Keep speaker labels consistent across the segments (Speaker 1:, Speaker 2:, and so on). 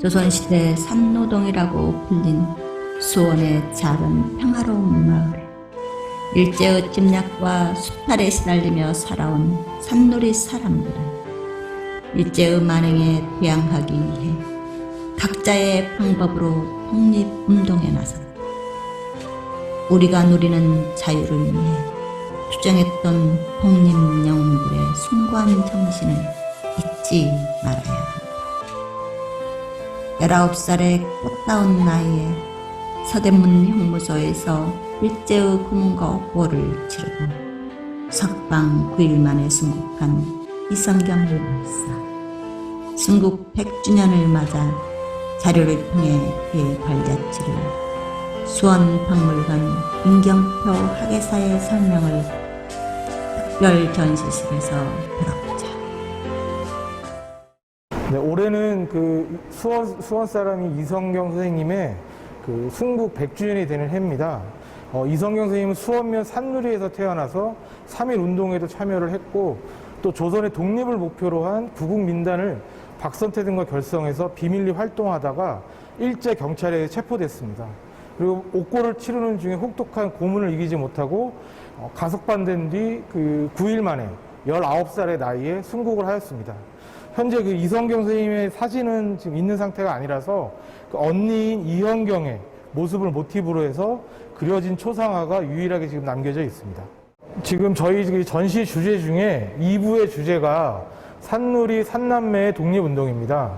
Speaker 1: 조선시대 산노동이라고 불린 수원의 작은 평화로운 마을에 일제의 침략과 수탈에 시달리며 살아온 산놀이 사람들은 일제의 만행에 대항하기 위해 각자의 방법으로 독립운동에 나섰다. 우리가 누리는 자유를 위해 투쟁했던 독립영웅들의 숭고한 정신을 잊지 말아야 한다. 19살의 꽃다운 나이에 서대문 형무소에서 일제의 고문과 고를 치르고 석방 9일 만에 순국한 이성경 열사. 순국 100주년을 맞아 자료를 통해 그의 발자취를 수원박물관 임경표 학예사의 설명을 특별 전시실에서 들었다.
Speaker 2: 네, 올해는 그 수원 사람이 이성경 선생님의 그 순국 100주년이 되는 해입니다. 이성경 선생님은 수원면 산누리에서 태어나서 3.1 운동에도 참여를 했고 또 조선의 독립을 목표로 한 구국민단을 박선태 등과 결성해서 비밀리 활동하다가 일제 경찰에 체포됐습니다. 그리고 옥고를 치르는 중에 혹독한 고문을 이기지 못하고 가석방된 뒤 그 9일 만에 19살의 나이에 순국을 하였습니다. 현재 그 이성경 선생님의 사진은 지금 있는 상태가 아니라서 그 언니인 이현경의 모습을 모티브로 해서 그려진 초상화가 유일하게 지금 남겨져 있습니다. 지금 저희 전시 주제 중에 2부의 주제가 산누리 산남매의 독립운동입니다.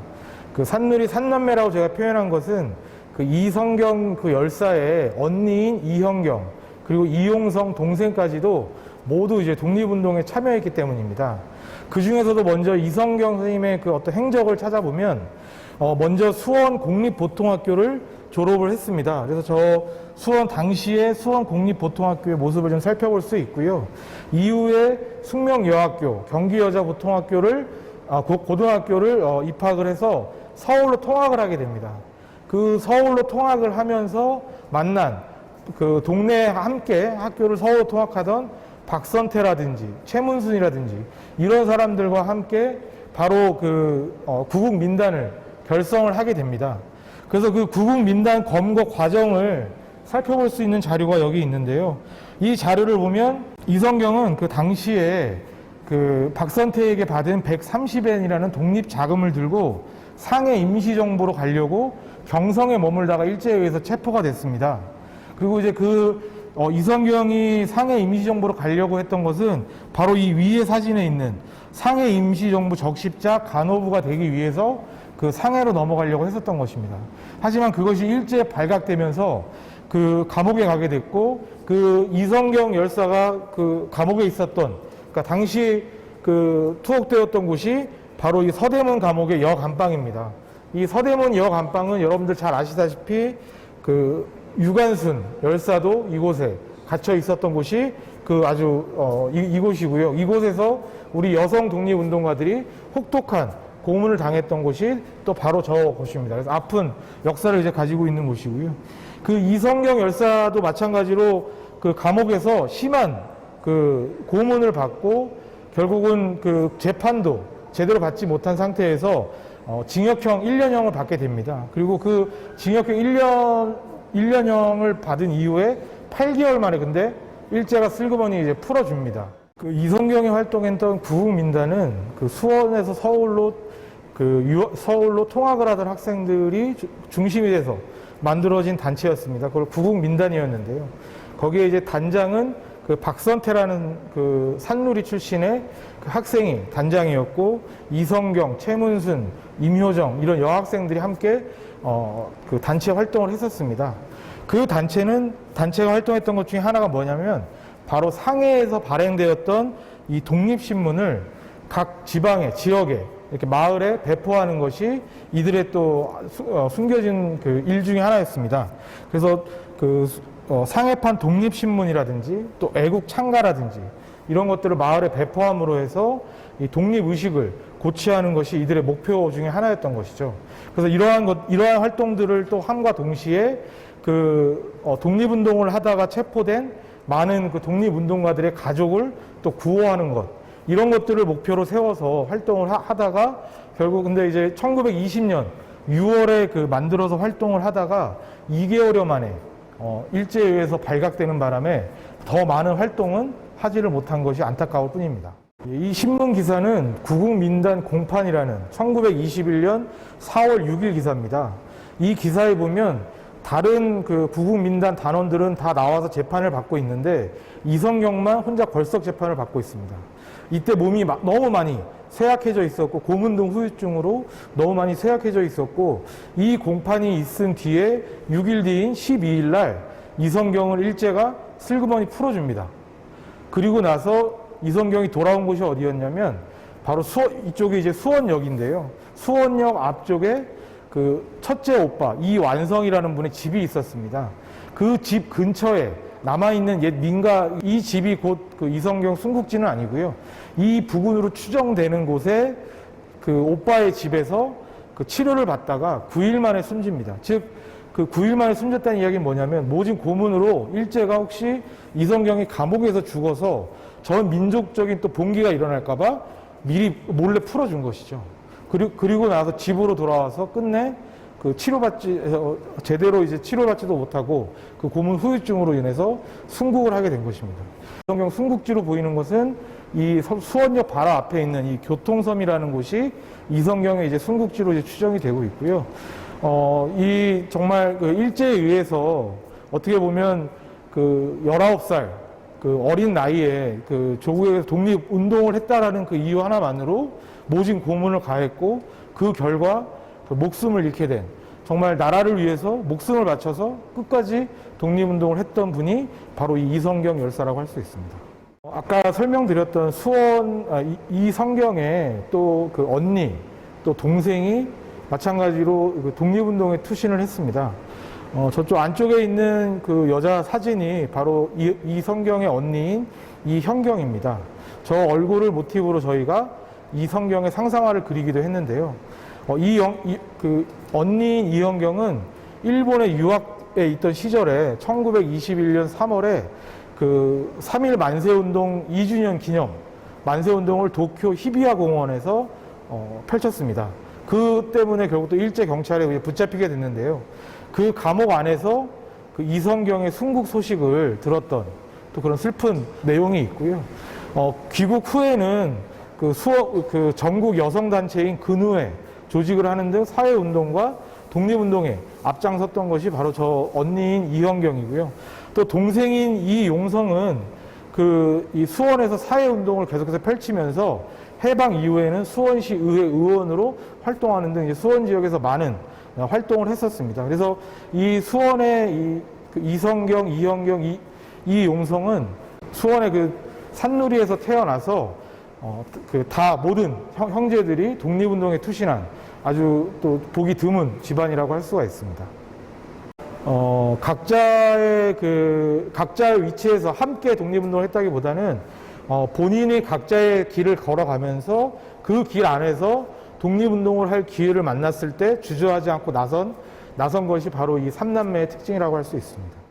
Speaker 2: 그 산누리 산남매라고 제가 표현한 것은 그 이성경 그 열사의 언니인 이현경 그리고 이용성 동생까지도 모두 이제 독립운동에 참여했기 때문입니다. 그 중에서도 먼저 이성경 선생님의 그 어떤 행적을 찾아보면 먼저 수원 공립보통학교를 졸업을 했습니다. 그래서 저 수원 당시의 수원 공립보통학교의 모습을 좀 살펴볼 수 있고요. 이후에 숙명여학교, 경기여자보통학교를 고등학교를 입학을 해서 서울로 통학을 하게 됩니다. 그 서울로 통학을 하면서 만난 그 동네에 함께 학교를 서울로 통학하던 박선태라든지 최문순이라든지 이런 사람들과 함께 바로 그 구국민단을 결성을 하게 됩니다. 그래서 그 구국민단 검거 과정을 살펴볼 수 있는 자료가 여기 있는데요. 이 자료를 보면 이성경은 그 당시에 그 박선태에게 받은 130엔이라는 독립 자금을 들고 상해 임시정부로 가려고 경성에 머물다가 일제에 의해서 체포가 됐습니다. 그리고 이제 이성경이 상해 임시정부로 가려고 했던 것은 바로 이 위에 사진에 있는 상해 임시정부 적십자 간호부가 되기 위해서 그 상해로 넘어가려고 했었던 것입니다. 하지만 그것이 일제에 발각되면서 그 감옥에 가게 됐고 그 이성경 열사가 그 감옥에 있었던 그러니까 당시 그 투옥되었던 곳이 바로 이 서대문 감옥의 여감방입니다. 이 서대문 여감방은 여러분들 잘 아시다시피 그 유관순 열사도 이곳에 갇혀 있었던 곳이 그 아주 이곳이고요. 이곳에서 우리 여성 독립운동가들이 혹독한 고문을 당했던 곳이 또 바로 저 곳입니다. 그래서 아픈 역사를 이제 가지고 있는 곳이고요. 그 이성경 열사도 마찬가지로 그 감옥에서 심한 그 고문을 받고 결국은 그 재판도 제대로 받지 못한 상태에서 징역형 1년형을 받게 됩니다. 그리고 그 징역형 1년형을 받은 이후에 8개월 만에 근데 일제가 슬그머니 이제 풀어줍니다. 그 이성경이 활동했던 구국민단은 그 수원에서 서울로 통학을 하던 학생들이 중심이 돼서 만들어진 단체였습니다. 그걸 구국민단이었는데요. 거기에 이제 단장은 그 박선태라는 그 산누리 출신의 그 학생이 단장이었고 이성경, 최문순, 임효정 이런 여학생들이 함께 그 단체 활동을 했었습니다. 그 단체가 활동했던 것 중에 하나가 뭐냐면 바로 상해에서 발행되었던 이 독립신문을 각 지방에, 지역에 이렇게 마을에 배포하는 것이 이들의 또 숨겨진 그 일 중에 하나였습니다. 그래서 그 상해판 독립신문이라든지 또 애국창가라든지 이런 것들을 마을에 배포함으로 해서 이 독립의식을 고취하는 것이 이들의 목표 중에 하나였던 것이죠. 그래서 이러한 활동들을 또 함과 동시에 독립운동을 하다가 체포된 많은 그 독립운동가들의 가족을 또 구호하는 것, 이런 것들을 목표로 세워서 활동을 하다가 결국 근데 이제 1920년 6월에 그 만들어서 활동을 하다가 2개월여 만에 일제에 의해서 발각되는 바람에 더 많은 활동은 하지를 못한 것이 안타까울 뿐입니다. 이 신문 기사는 구국민단 공판이라는 1921년 4월 6일 기사입니다. 이 기사에 보면 다른 그 구국민단 단원들은 다 나와서 재판을 받고 있는데 이성경만 혼자 벌석 재판을 받고 있습니다. 이때 몸이 너무 많이 쇠약해져 있었고 고문 등 후유증으로 너무 많이 쇠약해져 있었고 이 공판이 있은 뒤에 6일 뒤인 12일 날 이성경을 일제가 슬그머니 풀어줍니다. 그리고 나서 이성경이 돌아온 곳이 어디였냐면 바로 이쪽이 이제 수원역인데요. 수원역 앞쪽에 그 첫째 오빠 이완성이라는 분의 집이 있었습니다. 그 집 근처에 남아있는 옛 민가, 이 집이 곧 그 이성경 순국지는 아니고요. 이 부근으로 추정되는 곳에 그 오빠의 집에서 그 치료를 받다가 9일 만에 숨집니다. 즉, 그 9일 만에 숨졌다는 이야기는 뭐냐면 모진 고문으로 일제가 혹시 이성경이 감옥에서 죽어서 전 민족적인 또 봉기가 일어날까봐 미리 몰래 풀어준 것이죠. 그리고 나서 집으로 돌아와서 끝내 그 제대로 이제 치료받지도 못하고 그 고문 후유증으로 인해서 순국을 하게 된 것입니다. 이성경 순국지로 보이는 것은 이 수원역 바로 앞에 있는 이 교통섬이라는 곳이 이성경의 이제 순국지로 이제 추정이 되고 있고요. 이 정말 그 일제에 의해서 어떻게 보면 그 19살 그 어린 나이에 그 조국에서 독립운동을 했다라는 그 이유 하나만으로 모진 고문을 가했고 그 결과 그 목숨을 잃게 된 정말 나라를 위해서 목숨을 바쳐서 끝까지 독립운동을 했던 분이 바로 이 이성경 열사라고 할 수 있습니다. 아까 설명드렸던 이성경의 또 그 언니 또 동생이 마찬가지로 그 독립운동에 투신을 했습니다. 저쪽 안쪽에 있는 그 여자 사진이 바로 이성경의 언니인 이현경입니다. 저 얼굴을 모티브로 저희가 이성경의 상상화를 그리기도 했는데요. 그 언니인 이현경은 일본에 유학에 있던 시절에 1921년 3월에 그 3.1 만세운동 2주년 기념 만세운동을 도쿄 히비야 공원에서 펼쳤습니다. 그 때문에 결국 또 일제 경찰에 붙잡히게 됐는데요. 그 감옥 안에서 그 이성경의 순국 소식을 들었던 또 그런 슬픈 내용이 있고요. 귀국 후에는 그 전국 여성단체인 근우회 조직을 하는 등 사회운동과 독립운동에 앞장섰던 것이 바로 저 언니인 이현경이고요. 또 동생인 이용성은 이 수원에서 사회운동을 계속해서 펼치면서 해방 이후에는 수원시 의회 의원으로 활동하는 등 이제 수원 지역에서 많은 활동을 했었습니다. 그래서 이 수원의 이성경, 이현경, 이용성은 수원의 그 산누리에서 태어나서 다 모든 형제들이 독립운동에 투신한 아주 또 보기 드문 집안이라고 할 수가 있습니다. 각자의 위치에서 함께 독립운동을 했다기보다는 본인이 각자의 길을 걸어가면서 그 길 안에서 독립운동을 할 기회를 만났을 때 주저하지 않고 나선 것이 바로 이 삼남매의 특징이라고 할 수 있습니다.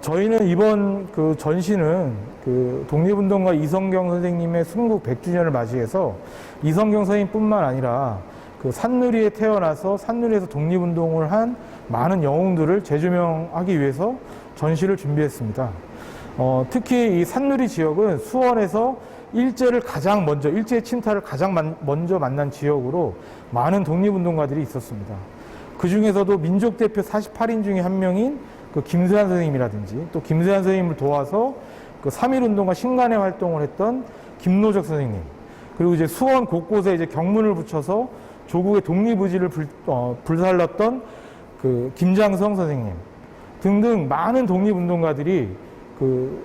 Speaker 2: 저희는 이번 그 전시는 그 독립운동가 이성경 선생님의 순국 100주년을 맞이해서 이성경 선생님뿐만 아니라 그 산누리에 태어나서 산누리에서 독립운동을 한 많은 영웅들을 재조명하기 위해서 전시를 준비했습니다. 특히 이 산누리 지역은 수원에서 일제의 침탈을 가장 먼저 만난 지역으로 많은 독립운동가들이 있었습니다. 그 중에서도 민족대표 48인 중에 한 명인 그 김세한 선생님이라든지 또 김세한 선생님을 도와서 그 3.1운동과 신간의 활동을 했던 김노적 선생님, 그리고 이제 수원 곳곳에 이제 경문을 붙여서 조국의 독립의지를 불살랐던 그 김장성 선생님 등등 많은 독립운동가들이 그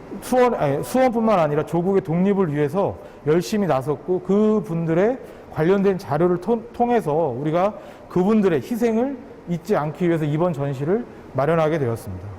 Speaker 2: 수원뿐만 아니라 조국의 독립을 위해서 열심히 나섰고 그분들의 관련된 자료를 통해서 우리가 그분들의 희생을 잊지 않기 위해서 이번 전시를 마련하게 되었습니다.